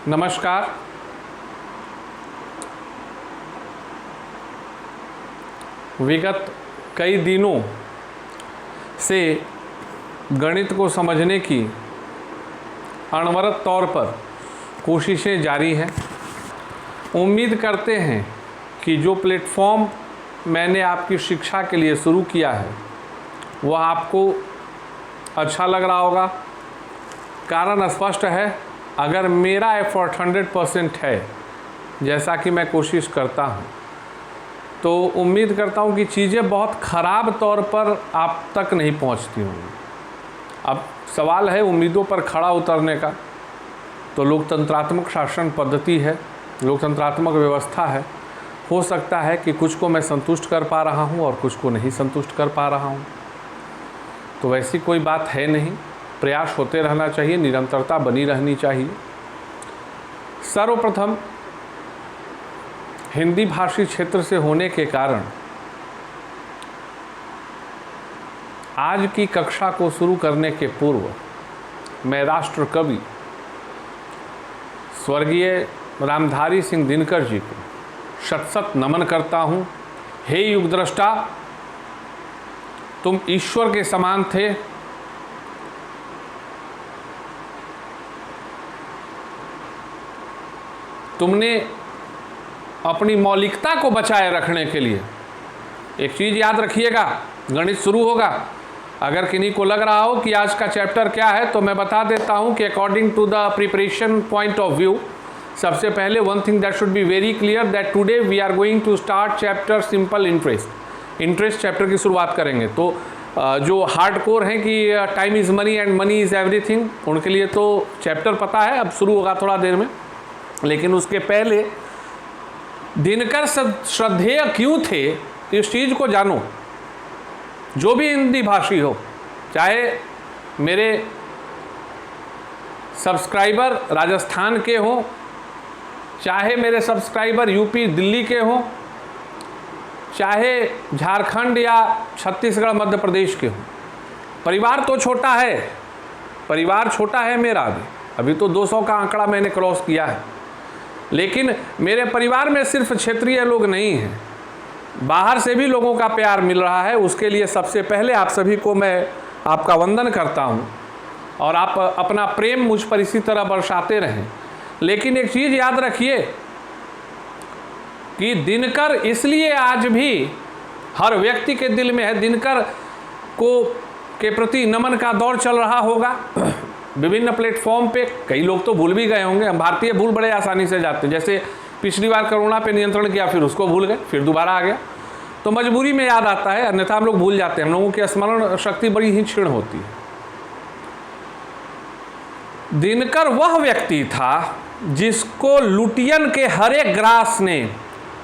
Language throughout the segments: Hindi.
नमस्कार। विगत कई दिनों से गणित को समझने की अनवरत तौर पर कोशिशें जारी हैं। उम्मीद करते हैं कि जो प्लेटफॉर्म मैंने आपकी शिक्षा के लिए शुरू किया है वह आपको अच्छा लग रहा होगा। कारण स्पष्ट है, अगर मेरा एफर्ट 100% है, जैसा कि मैं कोशिश करता हूँ, तो उम्मीद करता हूँ कि चीज़ें बहुत ख़राब तौर पर आप तक नहीं पहुँचती होंगी। अब सवाल है उम्मीदों पर खड़ा उतरने का। तो लोकतंत्रात्मक शासन पद्धति है, लोकतंत्रात्मक व्यवस्था है। हो सकता है कि कुछ को मैं संतुष्ट कर पा रहा हूँ और कुछ को नहीं संतुष्ट कर पा रहा हूँ। तो वैसी कोई बात है नहीं, प्रयास होते रहना चाहिए, निरंतरता बनी रहनी चाहिए। सर्वप्रथम हिंदी भाषी क्षेत्र से होने के कारण आज की कक्षा को शुरू करने के पूर्व मैं राष्ट्र कवि स्वर्गीय रामधारी सिंह दिनकर जी को शत-शत नमन करता हूँ। हे युगद्रष्टा, तुम ईश्वर के समान थे। तुमने अपनी मौलिकता को बचाए रखने के लिए एक चीज़ याद रखिएगा, गणित शुरू होगा। अगर किन्हीं को लग रहा हो कि आज का चैप्टर क्या है, तो मैं बता देता हूं कि according to the preparation point of view, सबसे पहले one thing that should be very clear that today we are going to start chapter simple interest chapter की शुरुआत करेंगे। तो जो हार्डकोर हैं कि time is money and money is everything, उनके लिए तो चैप्टर पता है, अब शुरू होगा थोड़ा देर में। लेकिन उसके पहले दिनकर श्रद्धेय क्यों थे, इस चीज़ को जानो। जो भी हिंदी भाषी हो, चाहे मेरे सब्सक्राइबर राजस्थान के हों, चाहे मेरे सब्सक्राइबर यूपी दिल्ली के हों, चाहे झारखंड या छत्तीसगढ़ मध्य प्रदेश के हों, परिवार तो छोटा है, परिवार छोटा है मेरा। अभी तो 200 का आंकड़ा मैंने क्रॉस किया है। लेकिन मेरे परिवार में सिर्फ क्षेत्रीय लोग नहीं हैं, बाहर से भी लोगों का प्यार मिल रहा है। उसके लिए सबसे पहले आप सभी को मैं आपका वंदन करता हूं और आप अपना प्रेम मुझ पर इसी तरह बरसाते रहें। लेकिन एक चीज़ याद रखिए कि दिनकर इसलिए आज भी हर व्यक्ति के दिल में है। दिनकर को के प्रति नमन का दौर चल रहा होगा विभिन्न प्लेटफॉर्म पे। कई लोग तो भूल भी गए होंगे, हम भारतीय भूल बड़े आसानी से जाते हैं। जैसे पिछली बार कोरोना पे नियंत्रण किया, फिर उसको भूल गए, फिर दोबारा आ गया। तो मजबूरी में याद आता है, अन्यथा हम लोग भूल जाते हैं। हम लोगों की स्मरण शक्ति बड़ी ही क्षीण होती है। दिनकर वह व्यक्ति था जिसको लुटियन के हरे ग्रास ने,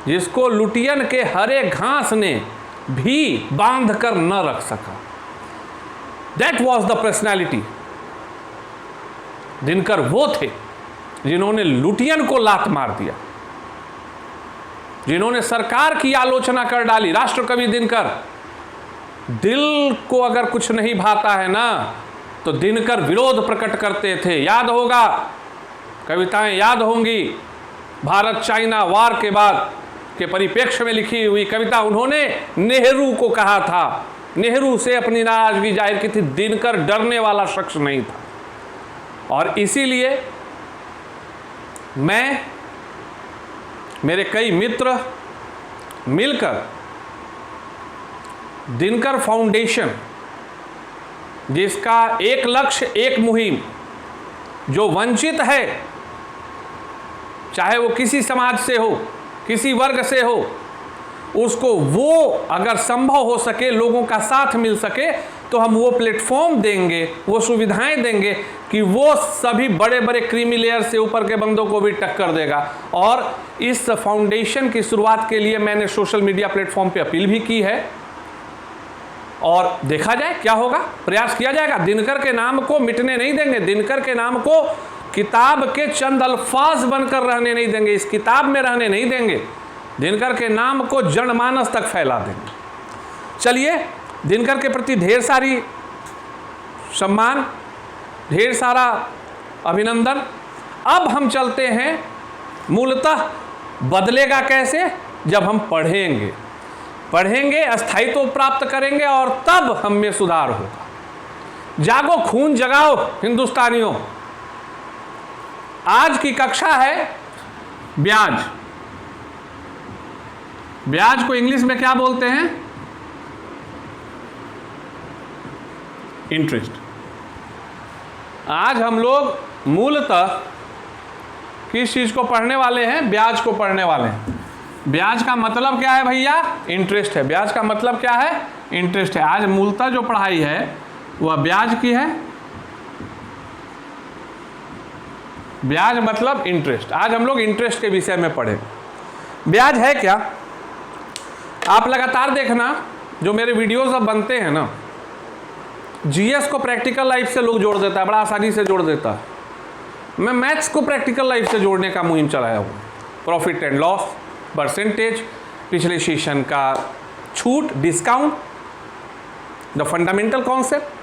जिसको लुटियन के हरे घास ने भी बांध कर न रख सका। That was the personality. Dinkar वो थे जिन्होंने लुटियन को लात मार दिया, जिन्होंने सरकार की आलोचना कर डाली। राष्ट्रकवि दिनकर, दिल को अगर कुछ नहीं भाता है ना, तो दिनकर विरोध प्रकट करते थे। याद होगा, कविताएं याद होंगी, भारत चाइना वार के बाद के परिप्रेक्ष्य में लिखी हुई कविता। उन्होंने नेहरू को कहा था, नेहरू से अपनी नाराजगी जाहिर की थी। दिनकर डरने वाला शख्स नहीं था। और इसीलिए मैं, मेरे कई मित्र मिलकर दिनकर फाउंडेशन, जिसका एक लक्ष्य, एक मुहिम, जो वंचित है, चाहे वो किसी समाज से हो, किसी वर्ग से हो, उसको वो अगर संभव हो सके, लोगों का साथ मिल सके, तो हम वो प्लेटफॉर्म देंगे, वो सुविधाएं देंगे कि वो सभी बड़े बड़े क्रीमी लेयर से ऊपर के बंदों को भी टक्कर देगा। और इस फाउंडेशन की शुरुआत के लिए मैंने सोशल मीडिया प्लेटफॉर्म पे अपील भी की है और देखा जाए क्या होगा, प्रयास किया जाएगा। दिनकर के नाम को मिटने नहीं देंगे, दिनकर के नाम को किताब के चंद अल्फाज बनकर रहने नहीं देंगे, इस किताब में रहने नहीं देंगे। दिनकर के नाम को जनमानस तक फैला देंगे। चलिए, दिनकर के प्रति ढेर सारी सम्मान, ढेर सारा अभिनंदन। अब हम चलते हैं, मूलतः बदलेगा कैसे? जब हम पढ़ेंगे, स्थायित्व प्राप्त करेंगे और तब हम में सुधार होगा। जागो, खून जगाओ हिंदुस्तानियों। आज की कक्षा है ब्याज। ब्याज को इंग्लिश में क्या बोलते हैं? इंटरेस्ट। आज हम लोग मूलतः किस चीज को पढ़ने वाले हैं? ब्याज को पढ़ने वाले हैं। ब्याज का मतलब क्या है भैया? इंटरेस्ट है। ब्याज का मतलब क्या है? इंटरेस्ट है। आज मूलतः जो पढ़ाई है वह ब्याज की है। ब्याज मतलब इंटरेस्ट। आज हम लोग इंटरेस्ट के विषय में पढ़े। ब्याज है क्या? आप लगातार देखना, जो मेरे वीडियोस अब बनते हैं ना, जीएस को प्रैक्टिकल लाइफ से लोग जोड़ देता है, बड़ा आसानी से जोड़ देता है। मैं मैथ्स को प्रैक्टिकल लाइफ से जोड़ने का मुहिम चलाया हूँ। प्रॉफिट एंड लॉस, परसेंटेज, पिछले सेशन का छूट, discount, the fundamental concept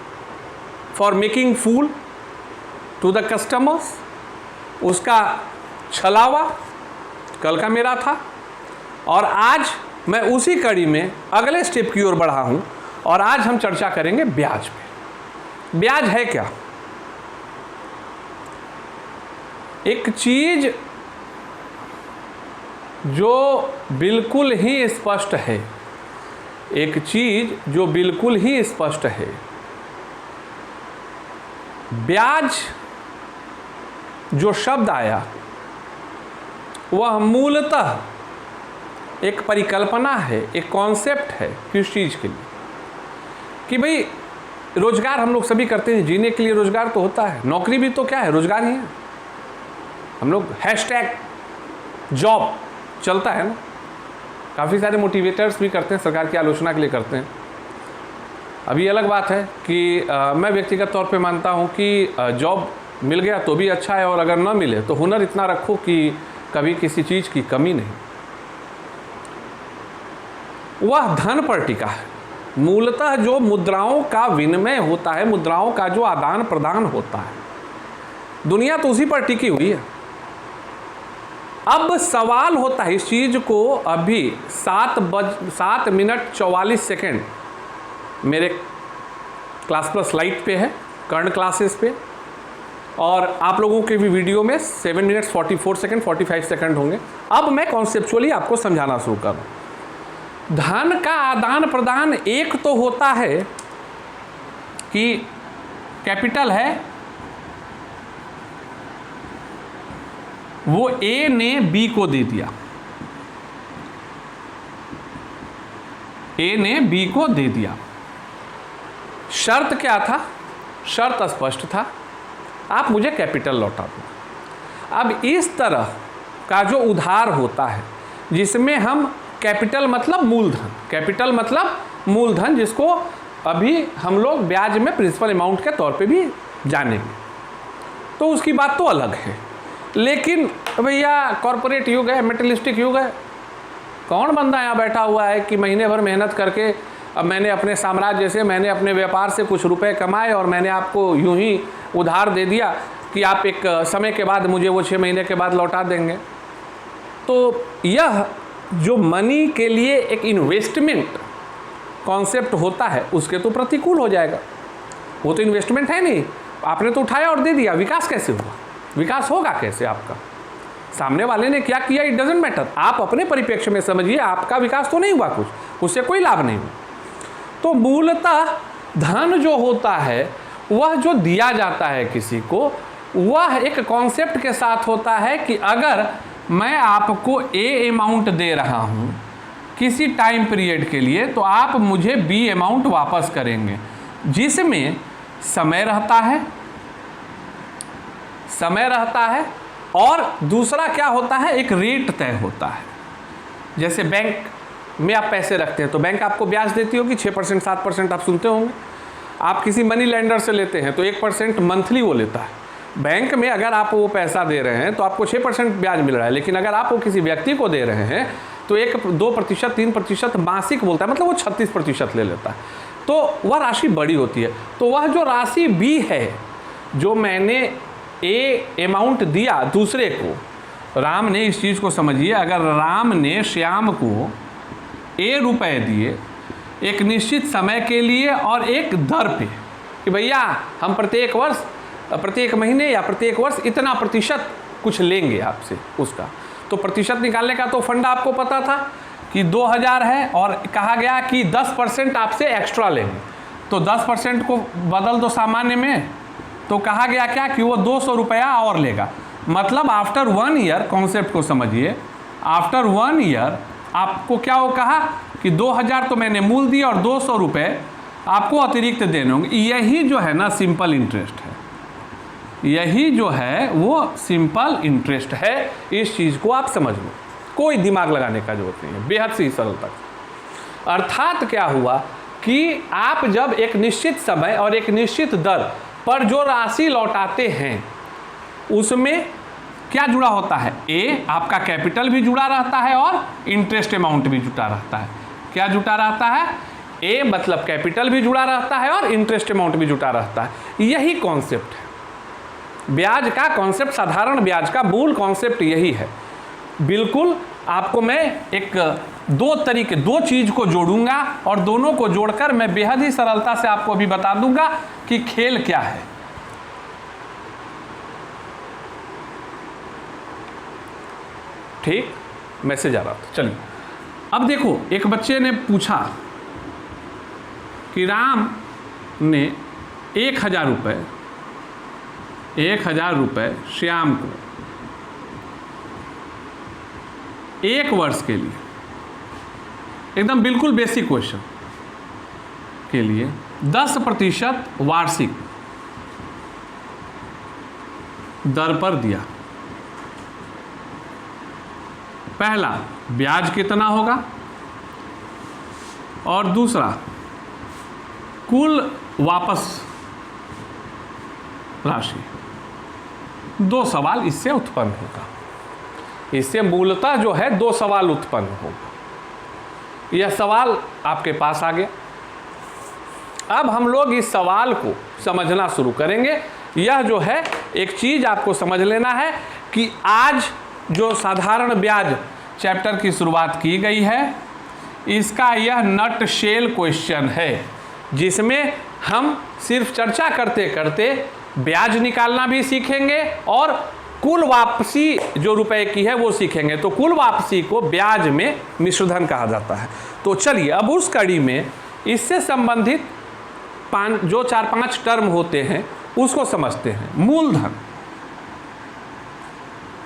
for making fool to the customers, उसका छलावा कल का मेरा था। और आज मैं उसी कड़ी में अगले स्टेप की ओर बढ़ा हूं और आज हम चर्चा करेंगे ब्याज पे। ब्याज है क्या? एक चीज जो बिल्कुल ही स्पष्ट है, एक चीज जो बिल्कुल ही स्पष्ट है। ब्याज जो शब्द आया वह मूलतः एक परिकल्पना है, एक कॉन्सेप्ट है किस चीज़ के लिए? कि भाई रोजगार हम लोग सभी करते हैं, जीने के लिए रोजगार तो होता है। नौकरी भी तो क्या है? रोजगार ही है। हम लोग हैशटैग जॉब चलता है ना, काफ़ी सारे मोटिवेटर्स भी करते हैं, सरकार की आलोचना के लिए करते हैं। अभी अलग बात है कि मैं व्यक्तिगत तौर पे मानता हूँ कि जॉब मिल गया तो भी अच्छा है, और अगर ना मिले तो हुनर इतना रखो कि कभी किसी चीज़ की कमी नहीं। वह धन पर टिका है। मूलतः जो मुद्राओं का विनिमय होता है, मुद्राओं का जो आदान प्रदान होता है, दुनिया तो उसी पर टिकी हुई है। अब सवाल होता है इस चीज़ को, अभी 7 मिनट 44 सेकेंड मेरे क्लास प्लस लाइट पे है, कर्ण क्लासेस पे, और आप लोगों के भी वीडियो में 7 मिनट 44 सेकेंड 45 सेकेंड होंगे। अब मैं कॉन्सेप्चुअली आपको समझाना शुरू करूँ। धन का आदान प्रदान एक तो होता है कि कैपिटल है, वो ए ने बी को दे दिया, ए ने बी को दे दिया। शर्त क्या था? शर्त स्पष्ट था, आप मुझे कैपिटल लौटा दो। अब इस तरह का जो उधार होता है, जिसमें हम कैपिटल मतलब मूलधन, कैपिटल मतलब मूलधन, जिसको अभी हम लोग ब्याज में प्रिंसिपल अमाउंट के तौर पे भी जानेंगे, तो उसकी बात तो अलग है। लेकिन भैया कॉरपोरेट युग है, मेटलिस्टिक युग है, कौन बंदा यहाँ बैठा हुआ है कि महीने भर मेहनत करके अब मैंने अपने साम्राज्य से, मैंने अपने व्यापार से कुछ रुपए कमाए और मैंने आपको यूं ही उधार दे दिया कि आप एक समय के बाद मुझे वो 6 महीने के बाद लौटा देंगे। तो यह जो मनी के लिए एक इन्वेस्टमेंट कॉन्सेप्ट होता है, उसके तो प्रतिकूल हो जाएगा। वो तो इन्वेस्टमेंट है नहीं, आपने तो उठाया और दे दिया। विकास कैसे हुआ? विकास होगा कैसे आपका? सामने वाले ने क्या किया, इट डजेंट मैटर। आप अपने परिप्रेक्ष्य में समझिए, आपका विकास तो नहीं हुआ कुछ, उससे कोई लाभ नहीं हुआ। तो मूलतः धन जो होता है, वह जो दिया जाता है किसी को, वह एक कॉन्सेप्ट के साथ होता है कि अगर मैं आपको ए अमाउंट दे रहा हूँ किसी टाइम पीरियड के लिए, तो आप मुझे बी अमाउंट वापस करेंगे, जिसमें समय रहता है, समय रहता है। और दूसरा क्या होता है, एक रेट तय होता है। जैसे बैंक में आप पैसे रखते हैं तो बैंक आपको ब्याज देती होगी 6% 7%, आप सुनते होंगे। आप किसी मनी लेंडर से लेते हैं तो 1% मंथली वो लेता है। बैंक में अगर आप वो पैसा दे रहे हैं तो आपको 6% ब्याज मिल रहा है, लेकिन अगर आप वो किसी व्यक्ति को दे रहे हैं तो 1-2% 3% मासिक बोलता है, मतलब वो 36% ले लेता है। तो वह राशि बड़ी होती है। तो वह जो राशि बी है, जो मैंने अमाउंट दिया दूसरे को, राम ने, इस चीज़ को समझिए, अगर राम ने श्याम को रुपए दिए एक निश्चित समय के लिए और एक दर पे कि भैया हम प्रत्येक वर्ष, प्रत्येक महीने या प्रत्येक वर्ष इतना प्रतिशत कुछ लेंगे आपसे उसका, तो प्रतिशत निकालने का तो फंडा आपको पता था कि 2000 है और कहा गया कि 10% आपसे एक्स्ट्रा लेंगे, तो 10% को बदल दो सामान्य में, तो कहा गया क्या कि वो 200 रुपया और लेगा। मतलब आफ्टर 1 ईयर, कॉन्सेप्ट को समझिए, आफ्टर 1 ईयर आपको क्या वो कहा कि 2000 तो मैंने मूल दिया और 200 रुपये आपको अतिरिक्त देने होंगे। यही जो है ना सिंपल इंटरेस्ट है, यही जो है वो सिंपल इंटरेस्ट है। इस चीज़ को आप समझ लो, कोई दिमाग लगाने का जरूरत नहीं है, बेहद सी सरलता। अर्थात क्या हुआ कि आप जब एक निश्चित समय और एक निश्चित दर पर जो राशि लौटाते हैं उसमें क्या जुड़ा होता है, आपका कैपिटल भी जुड़ा रहता है और इंटरेस्ट अमाउंट भी जुटा रहता है। क्या जुटा रहता है, मतलब कैपिटल भी जुड़ा रहता है और इंटरेस्ट अमाउंट भी जुटा रहता है। यही कॉन्सेप्ट है ब्याज का, कॉन्सेप्ट, साधारण ब्याज का मूल कॉन्सेप्ट यही है। बिल्कुल आपको मैं एक दो चीज़ को जोड़ूंगा और दोनों को जोड़कर मैं बेहद ही सरलता से आपको अभी बता दूंगा कि खेल क्या है। ठीक, मैसेज आ रहा था। चलिए अब देखो, एक बच्चे ने पूछा कि राम ने 1000 रुपये श्याम को 1 वर्ष के लिए, एकदम बिल्कुल बेसिक क्वेश्चन के लिए 10% वार्षिक दर पर दिया। पहला ब्याज कितना होगा और दूसरा कुल वापस राशि। 2 सवाल इससे उत्पन्न होगा, इससे मूलतः जो है 2 सवाल उत्पन्न होगा। यह सवाल आपके पास आ गया। अब हम लोग इस सवाल को समझना शुरू करेंगे। यह जो है एक चीज़ आपको समझ लेना है कि आज जो साधारण ब्याज चैप्टर की शुरुआत की गई है, इसका यह नट शेल क्वेश्चन है, जिसमें हम सिर्फ चर्चा करते करते ब्याज निकालना भी सीखेंगे और कुल वापसी जो रुपए की है वो सीखेंगे। तो कुल वापसी को ब्याज में मिश्रधन कहा जाता है। तो चलिए अब उस कड़ी में इससे संबंधित जो 4-5 टर्म होते हैं उसको समझते हैं। मूलधन,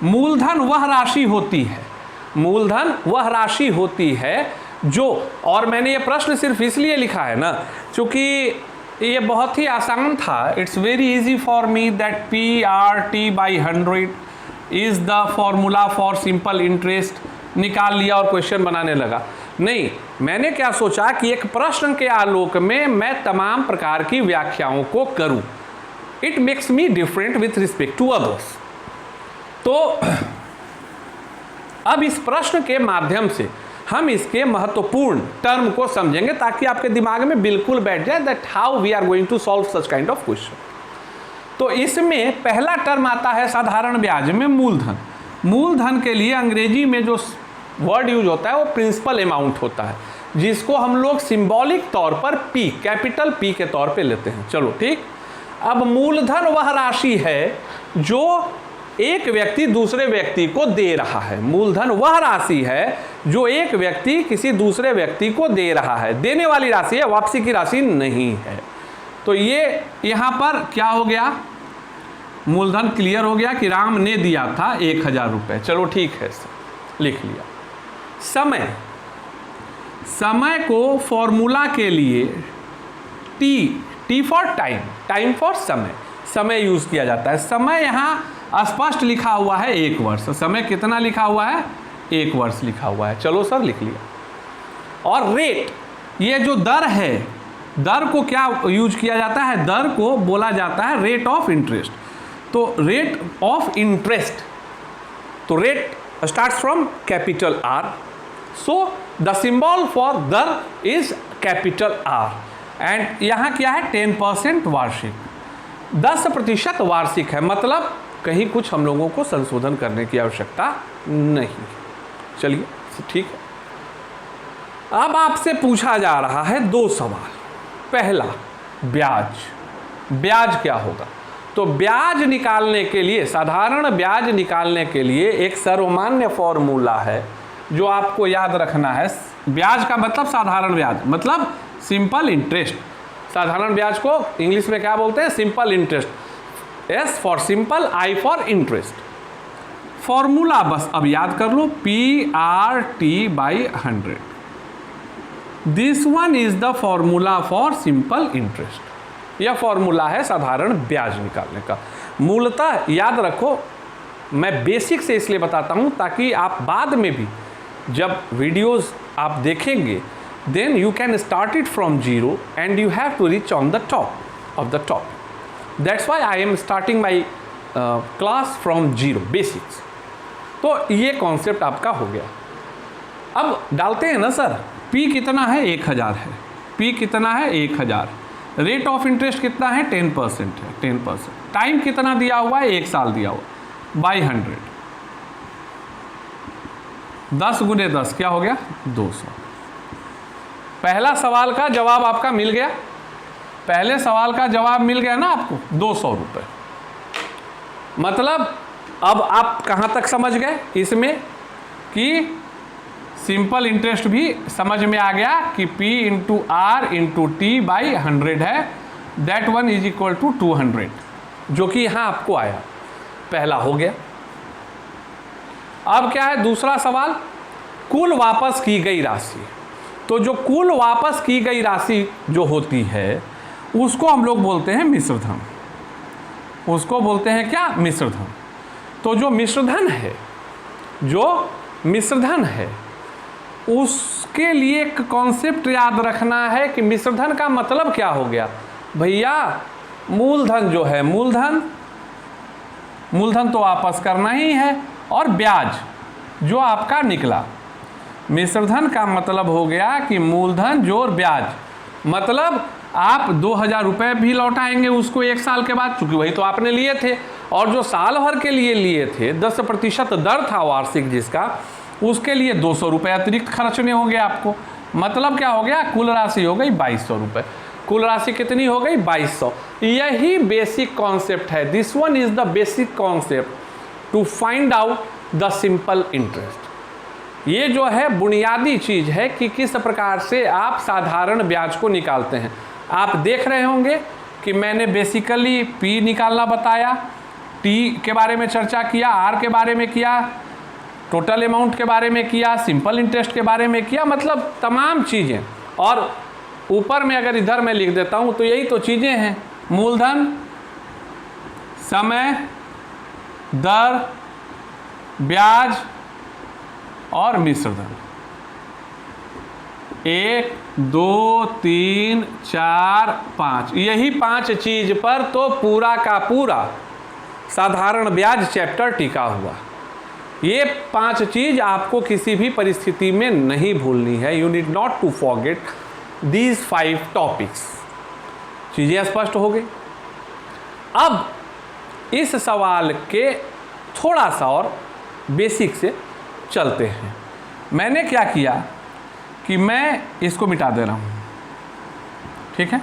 मूलधन वह राशि होती है, मूलधन वह राशि होती है जो, और मैंने ये प्रश्न सिर्फ इसलिए लिखा है ना क्योंकि ये बहुत ही आसान था। It's very easy for me that PRT/100 is the formula for simple interest. निकाल लिया और क्वेश्चन बनाने लगा। नहीं, मैंने क्या सोचा कि एक प्रश्न के आलोक में मैं तमाम प्रकार की व्याख्याओं को करूं। It makes me different with respect to others. तो अब इस प्रश्न के माध्यम से हम इसके महत्वपूर्ण टर्म को समझेंगे ताकि आपके दिमाग में बिल्कुल बैठ जाए that how we are going to solve such kind of question. तो इसमें पहला टर्म आता है साधारण ब्याज में मूलधन। मूलधन के लिए अंग्रेजी में जो वर्ड यूज होता है वो प्रिंसिपल अमाउंट होता है, जिसको हम लोग सिंबॉलिक तौर पर P, कैपिटल P के तौर पे लेते हैं। चलो ठीक। अब मूलधन वह राशि है जो एक व्यक्ति दूसरे व्यक्ति को दे रहा है। मूलधन वह राशि है जो एक व्यक्ति किसी दूसरे व्यक्ति को दे रहा है। देने वाली राशि है, वापसी की राशि नहीं है। तो ये यहाँ पर क्या हो गया, मूलधन क्लियर हो गया कि राम ने दिया था 1000 रुपये। चलो ठीक है, लिख लिया। समय, समय को फॉर्मूला के लिए T for time, time for समय, समय यूज किया जाता है। समय यहाँ स्पष्ट लिखा हुआ है 1 वर्ष। समय कितना लिखा हुआ है, 1 वर्ष लिखा हुआ है। चलो सर लिख लिया। और रेट, ये जो दर है, दर को क्या यूज किया जाता है, दर को बोला जाता है रेट ऑफ इंटरेस्ट। तो रेट ऑफ इंटरेस्ट, तो rate starts from capital R, so the symbol for दर इज कैपिटल R एंड यहाँ क्या है 10% वार्षिक। 10% वार्षिक है, मतलब कहीं कुछ हम लोगों को संशोधन करने की आवश्यकता नहीं। चलिए ठीक है। अब आपसे पूछा जा रहा है 2 सवाल। पहला, ब्याज क्या होगा? तो ब्याज निकालने के लिए, साधारण ब्याज निकालने के लिए एक सर्वमान्य फॉर्मूला है जो आपको याद रखना है। ब्याज का मतलब साधारण ब्याज, मतलब सिंपल इंटरेस्ट। साधारण ब्याज को इंग्लिश में क्या बोलते हैं? Simple interest. S for simple, I for interest. Formula बस अब याद कर लो, PRT/100। This one is the formula for simple interest. यह फॉर्मूला है साधारण ब्याज निकालने का। मूलतः याद रखो, मैं बेसिक से इसलिए बताता हूं ताकि आप बाद में भी जब वीडियोस आप देखेंगे, then you can start it from zero and you have to reach on the top of the top. That's why I am starting my class from zero, basics. तो ये कॉन्सेप्ट आपका हो गया। अब डालते हैं ना सर, P कितना है? 1000 है। P कितना है? 1000। रेट ऑफ इंटरेस्ट कितना है? 10% है, 10%। टाइम कितना दिया हुआ है? 1 साल दिया हुआ। बाई 100, 10 गुने 10 क्या हो गया? 200। पहला सवाल का जवाब आपका मिल गया। पहले सवाल का जवाब मिल गया ना आपको, 200 रुपये। मतलब अब आप कहाँ तक समझ गए इसमें कि सिंपल इंटरेस्ट भी समझ में आ गया कि P/R/T/100 है। That one is equal to 200, जो कि यहाँ आपको आया। पहला हो गया। अब क्या है दूसरा सवाल? कुल वापस की गई राशि। तो जो कुल वापस की गई राशि जो होती है उसको हम लोग बोलते हैं मिश्रधन। उसको बोलते हैं क्या? मिश्रधन। तो जो मिश्रधन है उसके लिए एक कॉन्सेप्ट याद रखना है कि मिश्रधन का मतलब क्या हो गया भैया? मूलधन जो है, मूलधन तो वापस करना ही है, और ब्याज जो आपका निकला। मिश्रधन का मतलब हो गया कि मूलधन जोड़ ब्याज, मतलब आप 2000 रुपये भी लौटाएंगे उसको 1 साल के बाद, चूंकि वही तो आपने लिए थे, और जो साल भर के लिए लिए थे 10% दर था वार्षिक जिसका, उसके लिए 200 रुपये अतिरिक्त खर्चने होंगे आपको। मतलब क्या हो गया? कुल राशि हो गई 2200 रुपये। कुल राशि कितनी हो गई? 2200। यही बेसिक कॉन्सेप्ट है। This one is the basic concept to find out the simple interest. ये जो है बुनियादी चीज़ है कि किस प्रकार से आप साधारण ब्याज को निकालते हैं। आप देख रहे होंगे कि मैंने बेसिकली P निकालना बताया, T के बारे में चर्चा किया, R के बारे में किया, टोटल अमाउंट के बारे में किया, सिंपल इंटरेस्ट के बारे में किया, मतलब तमाम चीज़ें। और ऊपर में अगर इधर मैं लिख देता हूँ तो यही तो चीज़ें हैं: मूलधन, समय, दर, ब्याज और मिश्रधन। 1 2 3 4 5, यही 5 चीज पर तो पूरा का पूरा साधारण ब्याज चैप्टर टिका हुआ। ये 5 चीज आपको किसी भी परिस्थिति में नहीं भूलनी है। You need not to forget these 5 topics. चीजें स्पष्ट हो गई। अब इस सवाल के थोड़ा सा और बेसिक से चलते हैं। मैंने क्या किया कि मैं इसको मिटा दे रहा हूँ, ठीक है,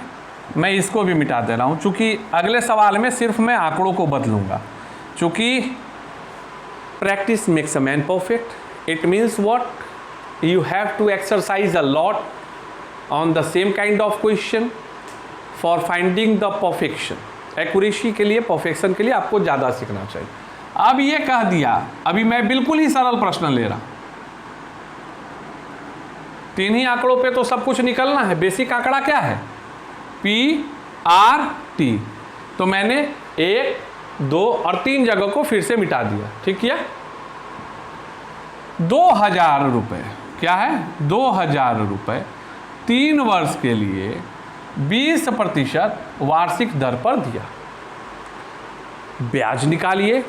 मैं इसको भी मिटा दे रहा हूँ, चूँकि अगले सवाल में सिर्फ मैं आंकड़ों को बदलूँगा। चूँकि practice makes a man perfect. It means what? You have to exercise a lot on the same kind of question for finding the perfection. Accuracy के लिए, परफेक्शन के लिए आपको ज़्यादा सीखना चाहिए। अब ये कह दिया, अभी मैं बिल्कुल ही सरल प्रश्न ले रहा, 3 ही आंकड़ों पे तो सब कुछ निकलना है। बेसिक आंकड़ा क्या है? PRT। तो मैंने 1 2 और 3 जगह को फिर से मिटा दिया, ठीक किया। 2000 रुपये क्या है? 2000 रुपये 3 वर्ष के लिए 20% वार्षिक दर पर दिया। ब्याज निकालिए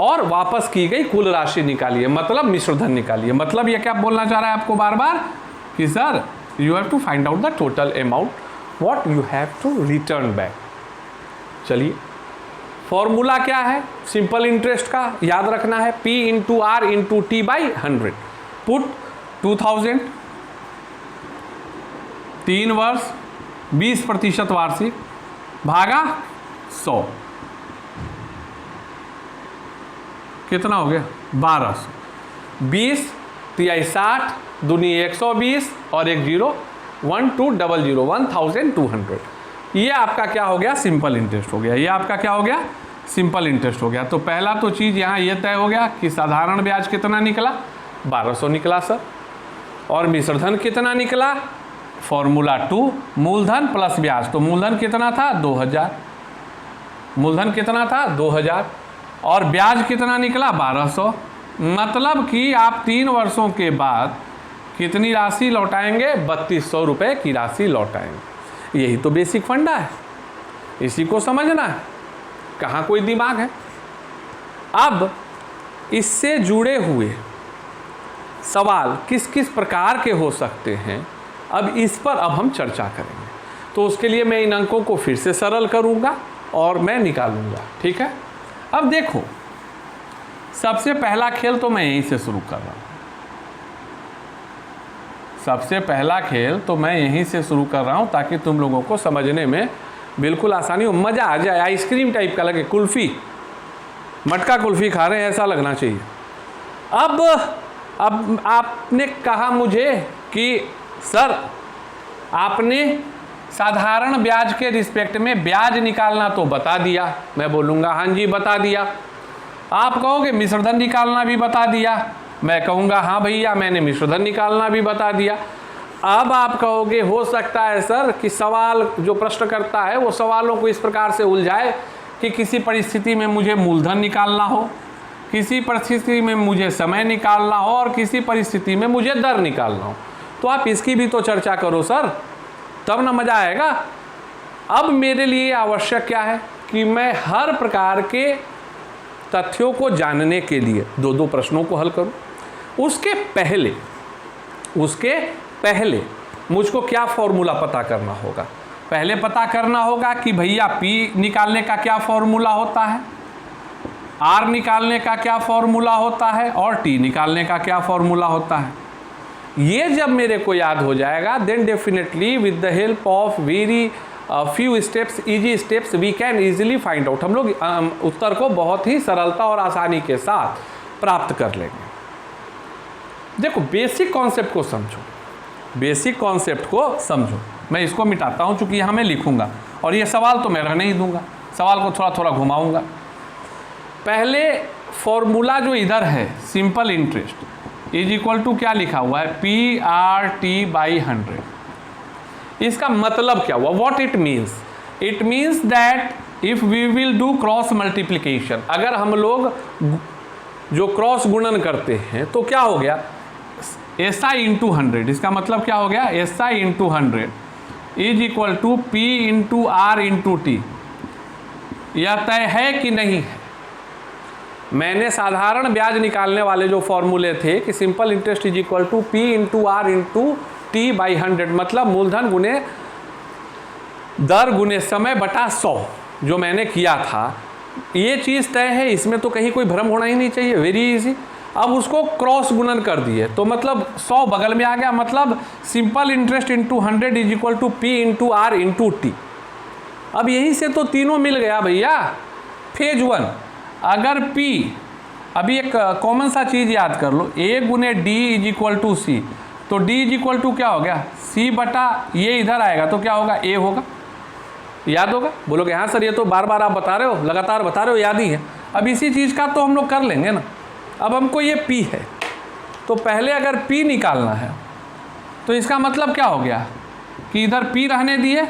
और वापस की गई कुल राशि निकालिए, मतलब मिश्रधन निकालिए। मतलब ये क्या बोलना चाह रहा है आपको बार बार कि sir you have to find out the total amount what you have to return back. चलिए फॉर्मूला क्या है सिंपल इंटरेस्ट का, याद रखना है, P into R into T by 100। Put 2000, 3 वर्ष 20% वार्षिक भागा 100, कितना हो गया 1200। 20 तिहाई 60 दूनी 120 और 1 0 1200 1200। ये आपका क्या हो गया सिंपल इंटरेस्ट हो गया। ये आपका क्या हो गया सिंपल इंटरेस्ट हो गया। तो पहला तो चीज़ यहाँ ये तय हो गया कि साधारण ब्याज कितना निकला 1200 निकला सर, और मिश्रधन कितना निकला फॉर्मूला 2 मूलधन प्लस ब्याज। तो मूलधन कितना था 2000, मूलधन कितना था 2000 और ब्याज कितना निकला 1200। मतलब कि आप 3 वर्षों के बाद कितनी राशि लौटाएंगे 3200 रुपये की राशि लौटाएंगे। यही तो बेसिक फंडा है, इसी को समझना है, कहाँ कोई दिमाग है। अब इससे जुड़े हुए सवाल किस किस प्रकार के हो सकते हैं, अब इस पर अब हम चर्चा करेंगे। तो उसके लिए मैं इन अंकों को फिर से सरल करूँगा और मैं निकालूंगा, ठीक है। अब देखो सबसे पहला खेल तो मैं यहीं से शुरू कर रहा हूँ, सबसे पहला खेल तो मैं यहीं से शुरू कर रहा हूँ ताकि तुम लोगों को समझने में बिल्कुल आसानी हो, मज़ा आ जाए, आइसक्रीम टाइप का लगे, कुल्फ़ी मटका कुल्फ़ी खा रहे हैं ऐसा लगना चाहिए। अब आपने कहा मुझे कि सर आपने साधारण ब्याज के रिस्पेक्ट में ब्याज निकालना तो बता दिया, मैं बोलूँगा हाँ जी बता दिया। आप कहोगे मिश्रधन निकालना भी बता दिया, मैं कहूँगा हाँ भैया मैंने मिश्रधन निकालना भी बता दिया। अब आप कहोगे हो सकता है सर कि सवाल जो प्रश्न करता है वो सवालों को इस प्रकार से उलझाए कि किसी परिस्थिति में मुझे मूलधन निकालना हो, किसी परिस्थिति में मुझे समय निकालना हो और किसी परिस्थिति में मुझे दर निकालना हो। तो आप इसकी भी तो चर्चा करो सर, तब ना मज़ा आएगा। अब मेरे लिए आवश्यक क्या है कि मैं हर प्रकार के तथ्यों को जानने के लिए 2-2 प्रश्नों को हल करूं। उसके पहले मुझको क्या फॉर्मूला पता करना होगा, पहले पता करना होगा कि भैया P निकालने का क्या फॉर्मूला होता है, R निकालने का क्या फॉर्मूला होता है और T निकालने का क्या फॉर्मूला होता है। ये जब मेरे को याद हो जाएगा then definitely with the help of very few steps, easy steps, we can easily find out, हम लोग उत्तर को बहुत ही सरलता और आसानी के साथ प्राप्त कर लेंगे। देखो बेसिक कॉन्सेप्ट को समझो, बेसिक कॉन्सेप्ट को समझो। मैं इसको मिटाता हूँ चूँकि यहाँ मैं लिखूँगा और ये सवाल तो मैं रहने ही दूंगा, सवाल को थोड़ा थोड़ा घुमाऊँगा। पहले फॉर्मूला जो इधर है simple interest is equal to क्या लिखा हुआ है PRT/100। इसका मतलब क्या हुआ, what it means, it means that if we will do cross multiplication, अगर हम लोग जो क्रॉस गुणन करते हैं तो क्या हो गया SI इंटू 100। इसका मतलब क्या हो गया SI into 100 is equal to P into R into T। यह तय है कि नहीं है। मैंने साधारण ब्याज निकालने वाले जो फॉर्मूले थे कि simple interest is equal to P into R into T/100, मतलब मूलधन गुने दर गुने समय बटा 100 जो मैंने किया था, ये चीज़ तय है, इसमें तो कहीं कोई भ्रम होना ही नहीं चाहिए, वेरी इजी। अब उसको क्रॉस गुणन कर दिए तो मतलब 100 बगल में आ गया, मतलब simple interest into 100 is equal to P into R into T। अब यहीं से तो तीनों मिल गया भैया। फेज 1 अगर P, अभी एक कॉमन सा चीज़ याद कर लो, A गुने D is equal to C, तो D इज इक्वल टू क्या हो गया C बटा ये इधर आएगा तो क्या होगा A होगा, याद होगा। बोलोगे हाँ सर ये तो बार बार आप बता रहे हो, लगातार बता रहे हो, याद ही है। अब इसी चीज़ का तो हम लोग कर लेंगे ना। अब हमको ये P है तो पहले अगर P निकालना है तो इसका मतलब क्या हो गया कि इधर P रहने दिए,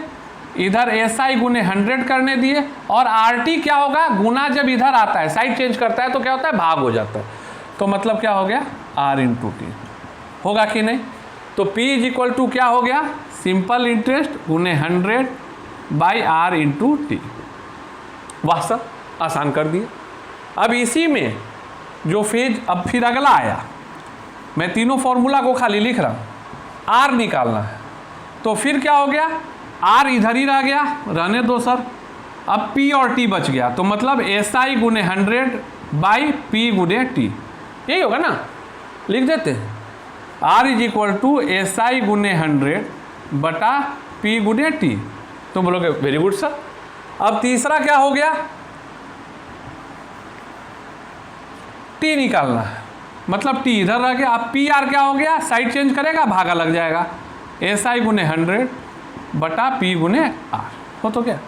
इधर SI गुने 100 करने दिए और RT क्या होगा गुना, जब इधर आता है साइड चेंज करता है तो क्या होता है भाग हो जाता है, तो मतलब क्या हो गया R इंटू T होगा कि नहीं। तो P इज इक्वल टू क्या हो गया सिंपल इंटरेस्ट गुने 100/R इंटू T। वाह सर आसान कर दिया। अब इसी में जो फेज अब फिर अगला आया, मैं तीनों फॉर्मूला को खाली लिख रहा हूँ, R निकालना है तो फिर क्या हो गया R इधर ही रह गया, रहने दो सर, अब P और T बच गया, तो मतलब SI गुने 100 बाई P गुने T, यही होगा ना, लिख देते हैं। R is equal to SI गुने 100 बटा P गुने T। तो बोलोगे वेरी गुड सर। अब तीसरा क्या हो गया, T निकालना है, मतलब T इधर रह गया। अब PR क्या हो गया, साइड चेंज करेगा, भागा लग जाएगा, SI गुने 100 बटा P गुने R, हो तो क्या।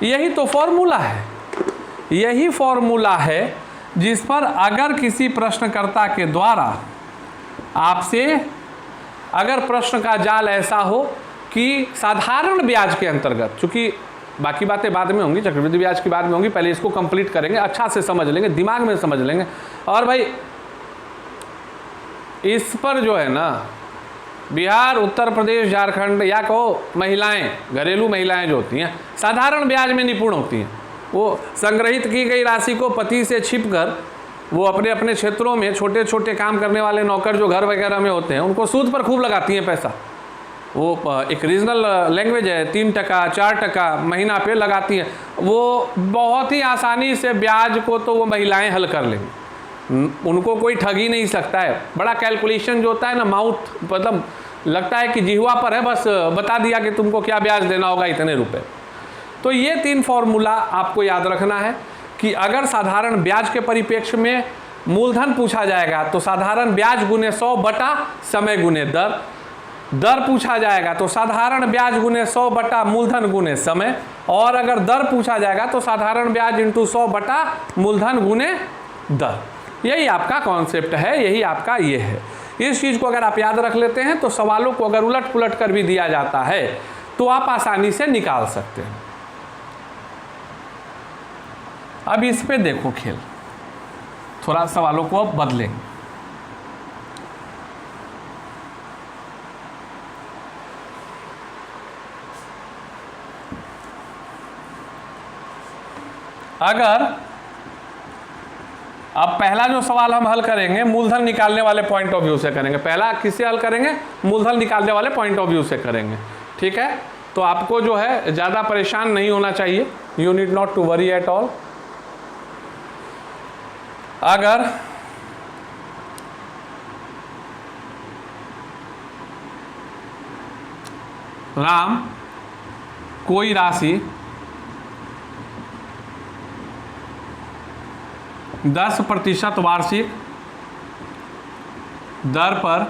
यही तो फॉर्मूला है, यही फॉर्मूला है जिस पर अगर किसी प्रश्नकर्ता के द्वारा आपसे, अगर प्रश्न का जाल ऐसा हो कि साधारण ब्याज के अंतर्गत, चूंकि बाकी बातें बाद में होंगी, चक्रवृद्धि ब्याज की बाद में होंगी, पहले इसको कंप्लीट करेंगे, अच्छा से समझ लेंगे, दिमाग में समझ लेंगे। और भाई इस पर जो है ना, बिहार, उत्तर प्रदेश, झारखंड या कहो महिलाएं, घरेलू महिलाएं जो होती हैं, साधारण ब्याज में निपुण होती हैं। वो संग्रहित की गई राशि को पति से छिपकर वो अपने अपने क्षेत्रों में छोटे छोटे काम करने वाले नौकर जो घर वगैरह में होते हैं, उनको सूद पर खूब लगाती हैं पैसा। वो एक रीजनल लैंग्वेज है, 3% 4% महीना पे लगाती हैं। वो बहुत ही आसानी से ब्याज को तो वो महिलाएं हल कर लेंगी, उनको कोई ठग ही नहीं सकता है। बड़ा कैलकुलेशन जो होता है ना, माउथ मतलब लगता है कि जिह्वा पर है, बस बता दिया कि तुमको क्या ब्याज देना होगा, इतने रुपए। तो ये 3 फॉर्मूला आपको याद रखना है कि अगर साधारण ब्याज के परिप्रेक्ष्य में मूलधन पूछा जाएगा तो साधारण ब्याज गुने 100 बटा समय गुने दर, दर पूछा जाएगा तो साधारण ब्याज गुने 100 बटा मूलधन गुने समय, और अगर दर पूछा जाएगा तो साधारण ब्याज इंटू 100 बटा मूलधन गुने दर। यही आपका कॉन्सेप्ट है, यही आपका ये है। इस चीज़ को अगर आप याद रख लेते हैं तो सवालों को अगर उलट पुलट कर भी दिया जाता है तो आप आसानी से निकाल सकते हैं। अब इस पे देखो खेल, थोड़ा सवालों को अब बदलेंगे। अगर अब पहला जो सवाल हम हल करेंगे मूलधन निकालने वाले पॉइंट ऑफ व्यू से करेंगे। पहला किससे हल करेंगे, मूलधन निकालने वाले पॉइंट ऑफ व्यू से करेंगे, ठीक है। तो आपको जो है ज़्यादा परेशान नहीं होना चाहिए, you need not to worry at all. अगर राम कोई राशि 10% वार्षिक दर पर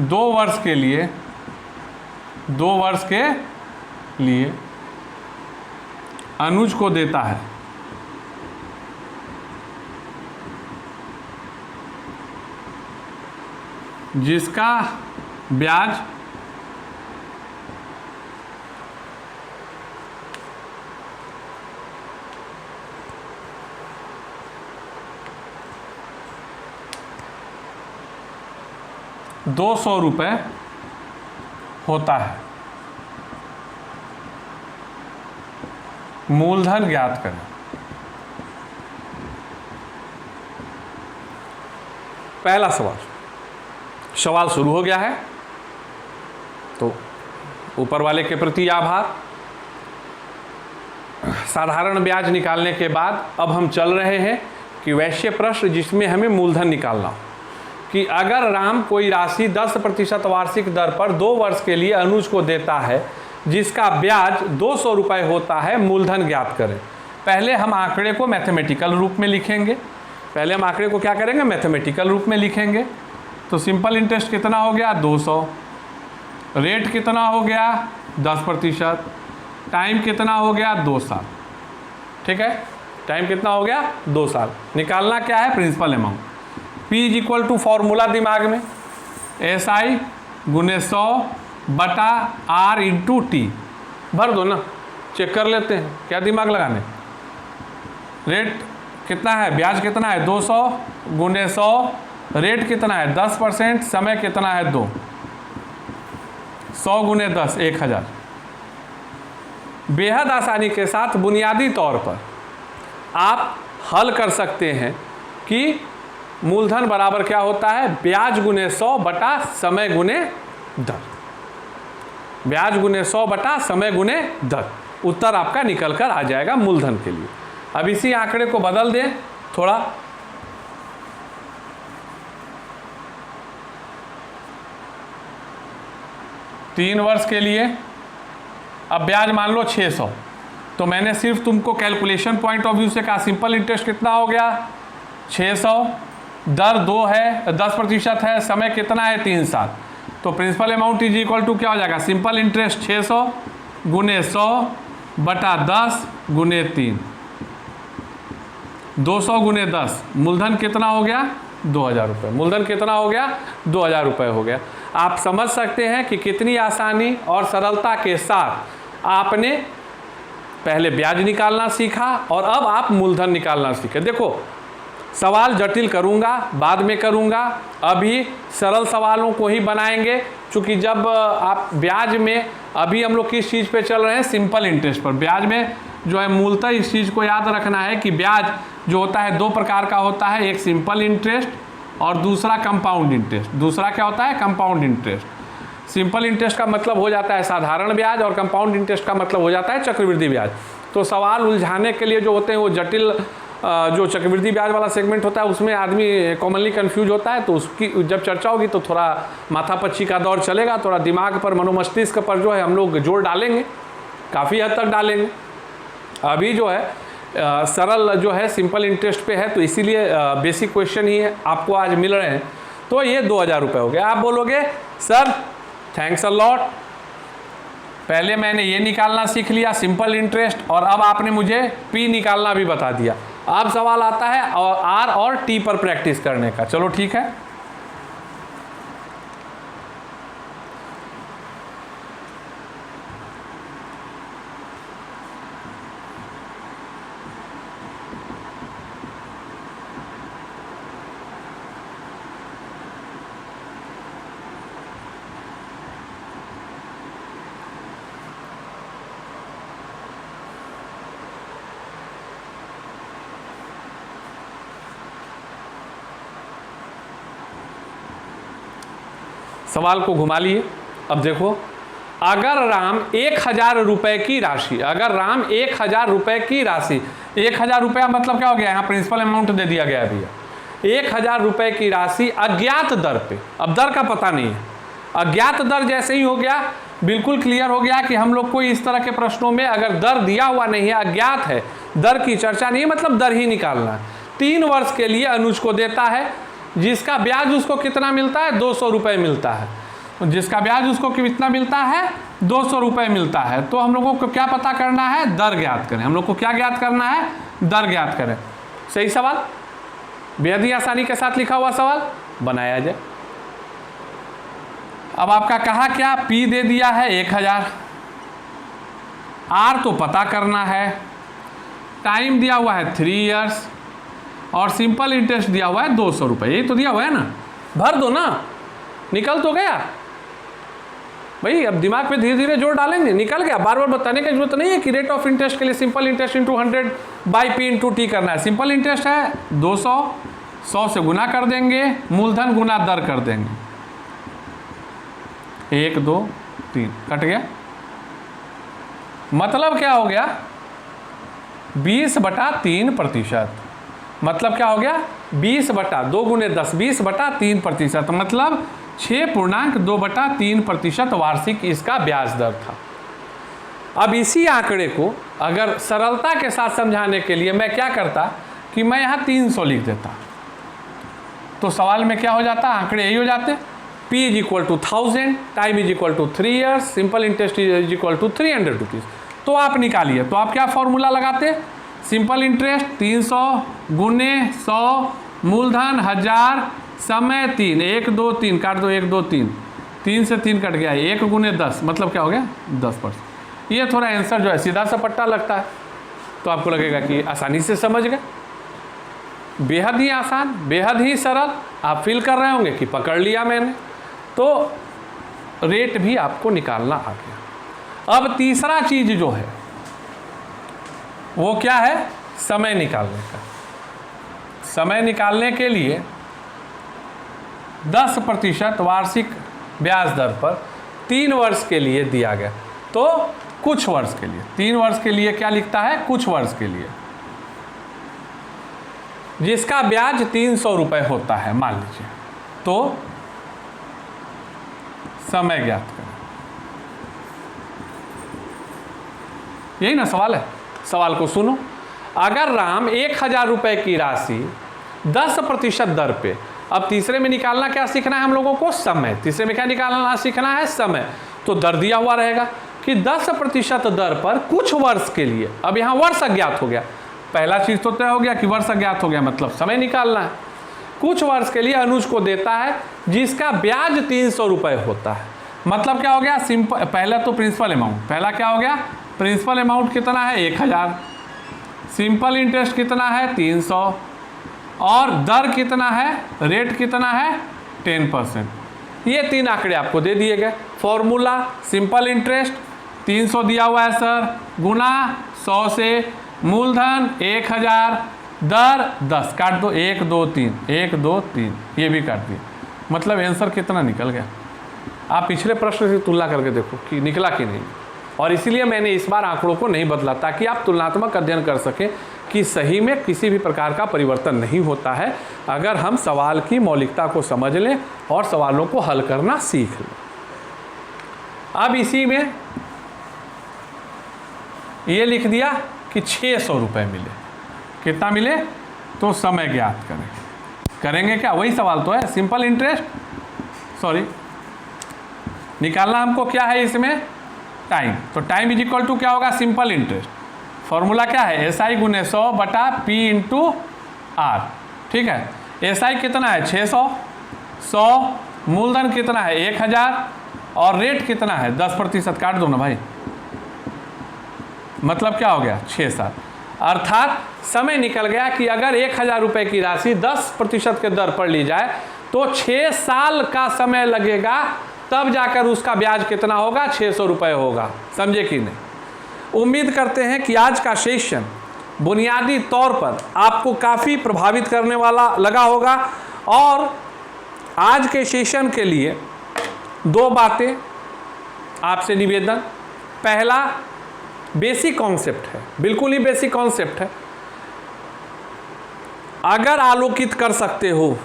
2 वर्ष के लिए अनुज को देता है, जिसका ब्याज 200 रुपये होता है। मूलधन ज्ञात करें। पहला सवाल शुरू हो गया है, तो ऊपर वाले के प्रति आभार। साधारण ब्याज निकालने के बाद अब हम चल रहे हैं कि वैश्य प्रश्न जिसमें हमें मूलधन निकालना हो, कि अगर राम कोई राशि 10% वार्षिक दर पर 2 वर्ष के लिए अनुज को देता है, जिसका ब्याज 200 रुपये होता है, मूलधन ज्ञात करें। पहले हम आंकड़े को मैथमेटिकल रूप में लिखेंगे, पहले हम आंकड़े को क्या करेंगे, मैथमेटिकल रूप में लिखेंगे। तो सिंपल इंटरेस्ट कितना हो गया, 200, रेट कितना हो गया 10%, टाइम कितना हो गया 2 साल, ठीक है, टाइम कितना हो गया 2 साल। निकालना क्या है, principal amount. P is equal to formula दिमाग में, SI गुने 100 बटा R इंटू टी, भर दो ना, चेक कर लेते हैं क्या दिमाग लगाने। रेट कितना है, ब्याज कितना है 200 गुने 100, रेट कितना है 10%, समय कितना है 2, 100 गुने 10 1000। बेहद आसानी के साथ बुनियादी तौर पर आप हल कर सकते हैं कि मूलधन बराबर क्या होता है, ब्याज गुने 100 बटा समय गुने दर। ब्याज गुने 100 बटा समय गुने दर, उत्तर आपका निकल कर आ जाएगा मूलधन के लिए। अब इसी आंकड़े को बदल दें थोड़ा, तीन वर्ष के लिए। अब ब्याज मान लो 600, तो मैंने सिर्फ तुमको कैलकुलेशन पॉइंट ऑफ व्यू से कहा सिंपल इंटरेस्ट कितना हो गया 600, दर 2 है, 10% है, समय कितना है 3 साल, तो principal amount is equal to क्या हो जाएगा, सिंपल इंटरेस्ट 600 गुने 100 बटा 10 गुने 3, 200 गुने 10, मूलधन कितना हो गया 2000 रुपये। मूलधन कितना हो गया 2000 रुपये हो गया। आप समझ सकते हैं कि कितनी आसानी और सरलता के साथ आपने पहले ब्याज निकालना सीखा और अब आप मूलधन निकालना सीखे। देखो सवाल जटिल करूंगा, बाद में करूंगा, अभी सरल सवालों को ही बनाएंगे, क्योंकि जब आप ब्याज में, अभी हम लोग किस चीज़ पे चल रहे हैं, सिंपल इंटरेस्ट पर। ब्याज में जो है मूलतः इस चीज़ को याद रखना है कि ब्याज जो होता है 2 प्रकार का होता है, एक सिंपल इंटरेस्ट और दूसरा कंपाउंड इंटरेस्ट। दूसरा क्या होता है, कंपाउंड इंटरेस्ट। सिंपल इंटरेस्ट का मतलब हो जाता है साधारण ब्याज और कंपाउंड इंटरेस्ट का मतलब हो जाता है चक्रवृद्धि ब्याज। तो सवाल उलझाने के लिए जो होते हैं वो जटिल, जो चक्रवृद्धि ब्याज वाला सेगमेंट होता है उसमें आदमी कॉमनली कंफ्यूज होता है, तो उसकी जब चर्चा होगी तो थोड़ा माथापच्ची का दौर चलेगा, थोड़ा दिमाग पर, मनोमस्तिष्क पर जो है हम लोग जोर डालेंगे, काफ़ी हद तक डालेंगे। अभी जो है सरल जो है सिंपल इंटरेस्ट पे है, तो इसीलिए बेसिक क्वेश्चन ही है आपको आज मिल रहे हैं। तो ये 2000 रुपये हो गया। आप बोलोगे सर थैंक्स अ लॉट, पहले मैंने ये निकालना सीख लिया सिंपल इंटरेस्ट, और अब आपने मुझे पी निकालना भी बता दिया। अब सवाल आता है और आर और टी पर प्रैक्टिस करने का। चलो ठीक है, सवाल को घुमा लिए। अब देखो, अगर राम 1000 रुपए की राशि, अगर राम 1000 रुपए की राशि, 1000 रुपया मतलब क्या हो गया, यहाँ प्रिंसिपल अमाउंट दे दिया गया भैया, 1000 रुपए की राशि अज्ञात दर पे, अब दर का पता नहीं है, अज्ञात दर जैसे ही हो गया बिल्कुल क्लियर हो गया कि हम लोग को इस तरह के प्रश्नों में अगर दर दिया हुआ नहीं है, अज्ञात है, दर की चर्चा नहीं है, मतलब दर ही निकालना है। 3 वर्ष के लिए अनुज को देता है, जिसका ब्याज उसको कितना मिलता है 200 रुपये मिलता है, जिसका ब्याज उसको कितना मिलता है 200 रुपये मिलता है। तो हम लोगों को क्या पता करना है, दर ज्ञात करें। हम लोग को क्या ज्ञात करना है, दर ज्ञात करें। सही सवाल, बेहद ही आसानी के साथ लिखा हुआ सवाल बनाया जाए। अब आपका कहा क्या, पी दे दिया है 1000, आर तो पता करना है, टाइम दिया हुआ है 3 इयर्स और सिंपल इंटरेस्ट दिया हुआ है 200 रुपये, यही तो दिया हुआ है ना, भर दो ना, निकल तो गया भाई। अब दिमाग पे धीरे धीरे जोर डालेंगे, निकल गया। बार बार बताने की जरूरत नहीं है कि रेट ऑफ इंटरेस्ट के लिए simple interest into 100 by P into T करना है। सिंपल इंटरेस्ट है 200, 100 से गुना कर देंगे, मूलधन गुना दर कर देंगे, 1 2 3 कट गया। मतलब क्या हो गया 20/3%, मतलब क्या हो गया 20/2 गुने 10, 20/3%, मतलब 6.2/3% वार्षिक इसका ब्याज दर था। अब इसी आंकड़े को अगर सरलता के साथ समझाने के लिए मैं क्या करता कि मैं यहाँ 300 लिख देता, तो सवाल में क्या हो जाता, आंकड़े यही हो जाते, P is equal to 1000, time is equal to 3 years, simple interest is equal to 300 rupees. तो आप निकालिए, तो आप क्या फॉर्मूला लगाते, सिंपल इंटरेस्ट 300 गुने 100, मूलधन 1000, समय 3, 1 2 3 काट दो, 1 2 3, 3 से 3 कट गया, 1 गुने 10 मतलब क्या हो गया 10%। ये थोड़ा आंसर जो है सीधा सा पट्टा लगता है, तो आपको लगेगा कि आसानी से समझ गए, बेहद ही आसान, बेहद ही सरल। आप फील कर रहे होंगे कि पकड़ लिया मैंने, तो रेट भी आपको निकालना आ गया। अब तीसरा चीज जो है वो क्या है, समय निकालने का। समय निकालने के लिए 10% वार्षिक ब्याज दर पर 3 वर्ष के लिए दिया गया। तो कुछ वर्ष के लिए, 3 वर्ष के लिए क्या लिखता है, कुछ वर्ष के लिए, जिसका ब्याज 300 रुपये होता है मान लीजिए। तो समय ज्ञात करें। यही ना सवाल है। सवाल को सुनो। अगर राम 1000 रुपये की राशि 10% दर पे, अब तीसरे में निकालना क्या सीखना है हम लोगों को, समय। तीसरे में क्या निकालना सीखना है, समय। तो दर दिया हुआ रहेगा कि 10% दर पर कुछ वर्ष के लिए। अब यहाँ वर्ष अज्ञात हो गया, पहला चीज तो तय हो गया कि वर्ष अज्ञात हो गया, मतलब समय निकालना है। कुछ वर्ष के लिए अनुज को देता है जिसका ब्याज 300 रुपये होता है। मतलब क्या हो गया, सिंपल। पहला तो प्रिंसिपल अमाउंट, पहला क्या हो गया, प्रिंसिपल अमाउंट कितना है 1000, सिंपल इंटरेस्ट कितना है 300, और दर कितना है, रेट कितना है 10%। ये 3 आंकड़े आपको दे दिए गए। फॉर्मूला सिंपल इंटरेस्ट 300 दिया हुआ है सर, गुना 100 से, मूलधन 1000, दर 10, काट दो 1 2 3, 1 2 3, ये भी काट दिए। मतलब आंसर कितना निकल गया। आप पिछले प्रश्न से तुलना करके देखो कि निकला कि नहीं। और इसीलिए मैंने इस बार आंकड़ों को नहीं बदला, ताकि आप तुलनात्मक अध्ययन कर सकें कि सही में किसी भी प्रकार का परिवर्तन नहीं होता है अगर हम सवाल की मौलिकता को समझ लें और सवालों को हल करना सीख लें। अब इसी में ये लिख दिया कि 600 रुपये मिले। कितना मिले, तो समय ज्ञात करें। करेंगे क्या, वही सवाल तो है, सिंपल इंटरेस्ट, सॉरी निकालना हमको क्या है इसमें, टाइम। तो टाइम इज इक्वल टू क्या होगा, सिंपल इंटरेस्ट। फॉर्मूला क्या है, SI गुने 100 बटा P इंटू R। ठीक है, SI कितना है 600, 100, मूलधन कितना है 1000, और रेट कितना है 10%, काट दो ना भाई। मतलब क्या हो गया 6-7। अर्थात समय निकल गया कि अगर 1000 रुपये की राशि 10% के दर पर ली जाए तो 6 साल का समय लगेगा, तब जाकर उसका ब्याज कितना होगा, 600 रुपये होगा। समझे कि नहीं। उम्मीद करते हैं कि आज का सेशन बुनियादी तौर पर आपको काफ़ी प्रभावित करने वाला लगा होगा। और आज के सेशन के लिए 2 बातें आपसे निवेदन। पहला बेसिक कॉन्सेप्ट है, बिल्कुल ही बेसिक कॉन्सेप्ट है। अगर आलोकित कर सकते हो,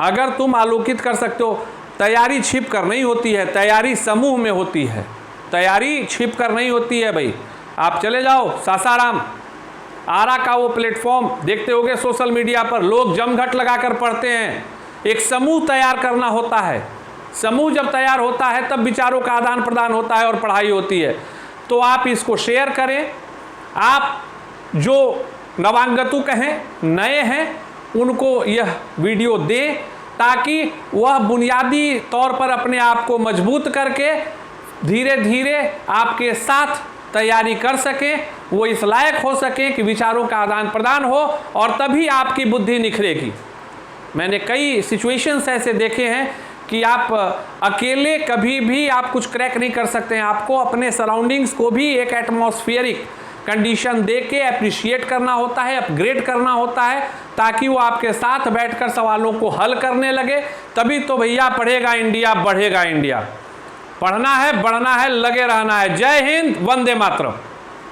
अगर तुम आलोकित कर सकते हो, तैयारी छिप कर नहीं होती है, तैयारी समूह में होती है। तैयारी छिप कर नहीं होती है भाई। आप चले जाओ सासाराम, आरा का वो प्लेटफॉर्म देखते होगे सोशल मीडिया पर, लोग जमघट लगाकर पढ़ते हैं। एक समूह तैयार करना होता है। समूह जब तैयार होता है तब विचारों का आदान प्रदान होता है और पढ़ाई होती है। तो आप इसको शेयर करें। आप जो नवांगतु कहें, नए हैं, उनको यह वीडियो दें ताकि वह बुनियादी तौर पर अपने आप को मजबूत करके धीरे धीरे आपके साथ तैयारी कर सकें, वो इस लायक हो सके कि विचारों का आदान प्रदान हो, और तभी आपकी बुद्धि निखरेगी। मैंने कई सिचुएशंस ऐसे देखे हैं कि आप अकेले कभी भी आप कुछ क्रैक नहीं कर सकते हैं। आपको अपने सराउंडिंग्स को भी एक एटमॉस्फेरिक कंडीशन दे के अप्रिशिएट करना होता है, अपग्रेड करना होता है, ताकि वो आपके साथ बैठकर सवालों को हल करने लगे। तभी तो भैया पढ़ेगा इंडिया, बढ़ेगा इंडिया। पढ़ना है, बढ़ना है, लगे रहना है। जय हिंद, वंदे मातरम।